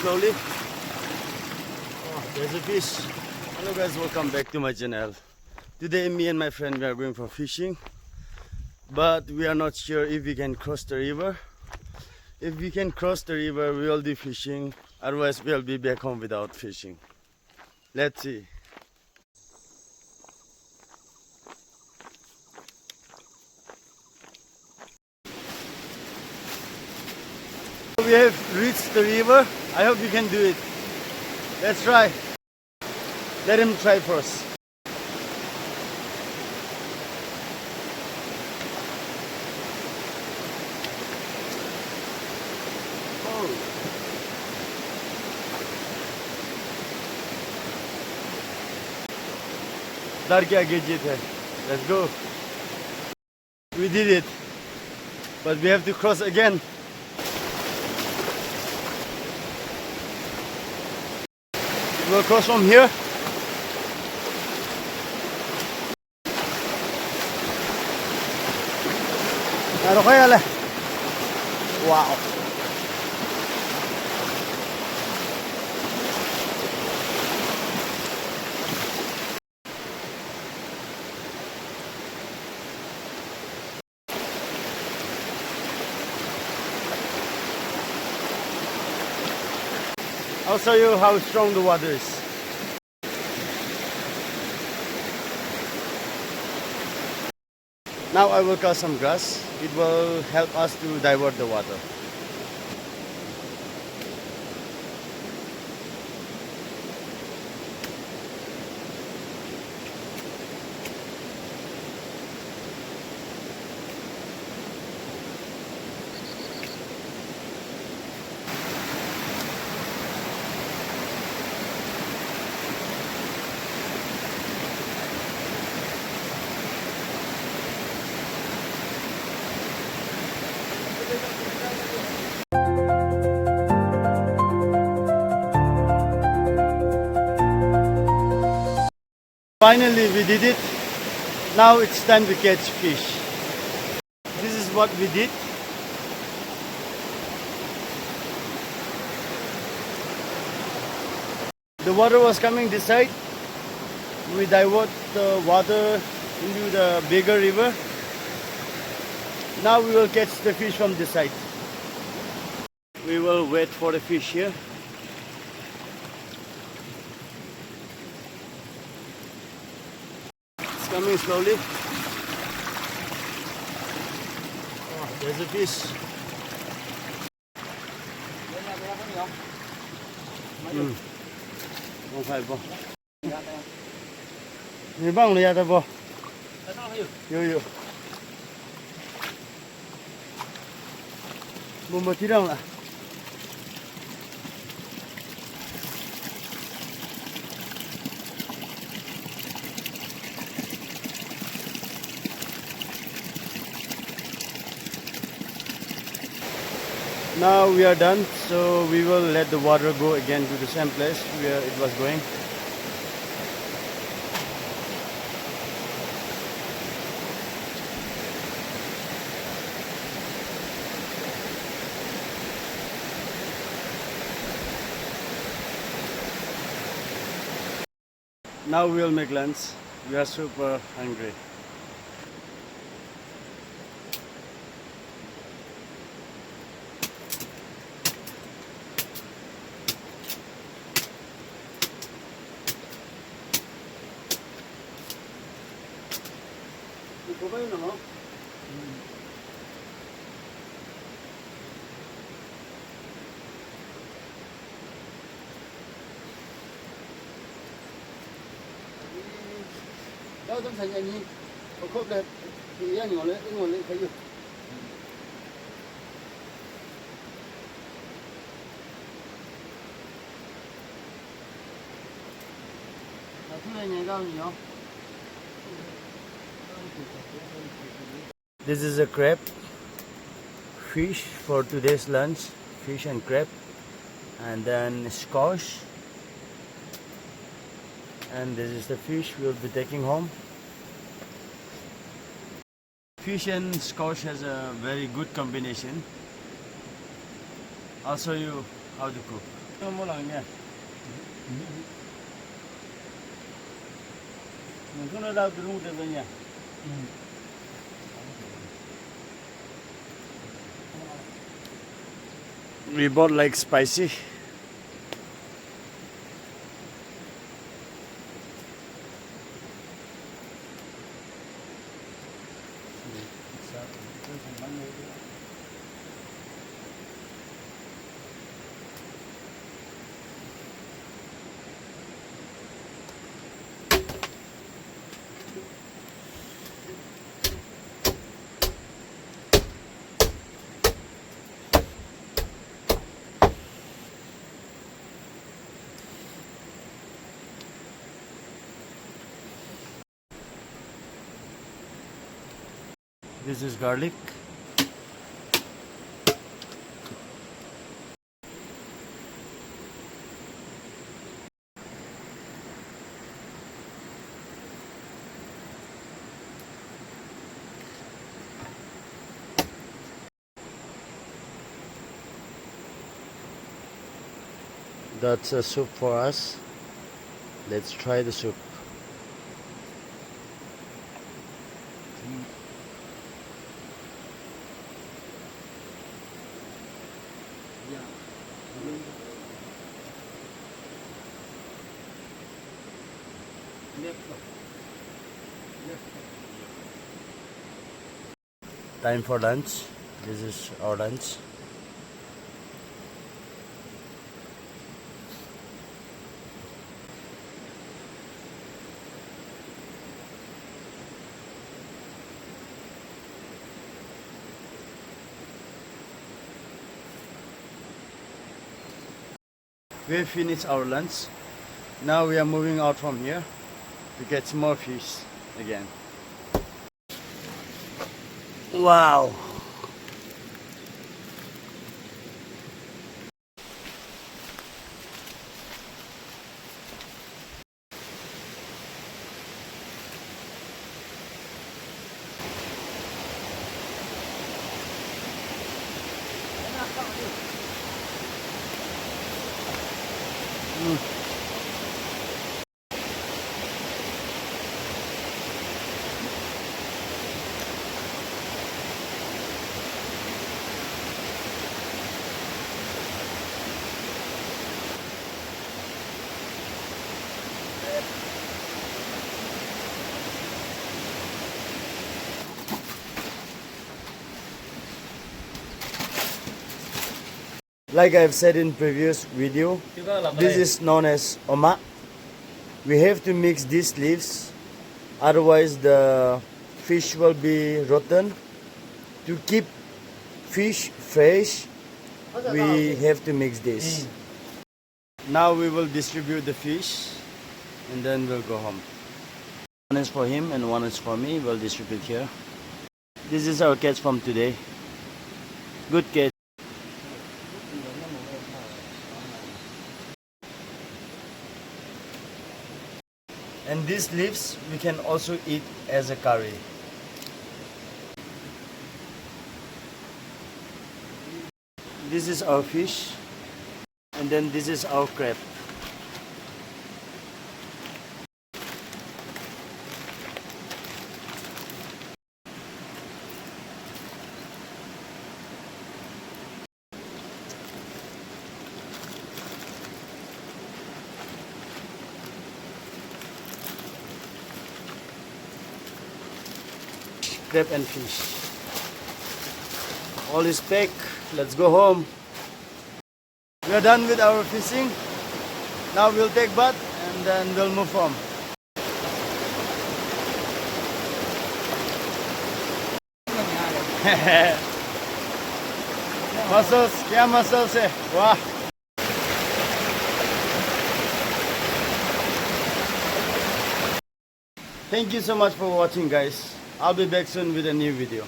slowly. Oh, there's a fish. Hello guys, welcome back to my channel. Today me and my friend we are going for fishing, but we are not sure if we can cross the river. If we can cross the river, we will be fishing. Otherwise, we'll be back home without fishing. Let's see. We have reached the river. I hope we can do it. Let's try. Let him try first. Oh. डर के आगे जीत है. Let's go. We did it. But we have to cross again. We'll cross from here. Wow. I'll show you how strong the water is. Now I will cut some grass. It will help us to divert the water. Finally we did it. Now it's time to catch fish. This is what we did. The water was coming this side. We divert the water into the bigger river. Now we will catch the fish from this side. We will wait for the fish here. It's coming slowly. Oh, there's a fish. Không phải bò. Người băng này ra bò. Yo yo. Bò một tí đâu ạ? Now we are done, so we will let the water go again to the same place where it was going. Now we will make lunch. We are super hungry. Đâu trong thành anh có khớp đẹp thì anh ngồi lên thấy được. This is a crab fish for today's lunch, fish and crab, and then squash, and this is the fish we'll be taking home. Fish and squash has a very good combination. I'll show you how to cook. Mo lang niya. Nung daw durung de niya. We bought like spicy. This is garlic. That's a soup for us. Let's try the soup. Time for lunch. This is our lunch. We have finished our lunch. Now we are moving out from here to get more fish again. Wow! Like I've said in previous video, this is known as oma. We have to mix these leaves, otherwise the fish will be rotten. To keep fish fresh, we have to mix this. Now we will distribute the fish and then we'll go home. One is for him and one is for me. We'll distribute here. This is our catch from today. Good catch. And these leaves we can also eat as a curry. This is our fish, and then this is our crab. Crab and fish. All is packed. Let's go home. We are done with our fishing. Now we'll take bath and then we'll move home. Muscles, kya muscles hai? Wow. Thank you so much for watching, guys. I'll be back soon with a new video.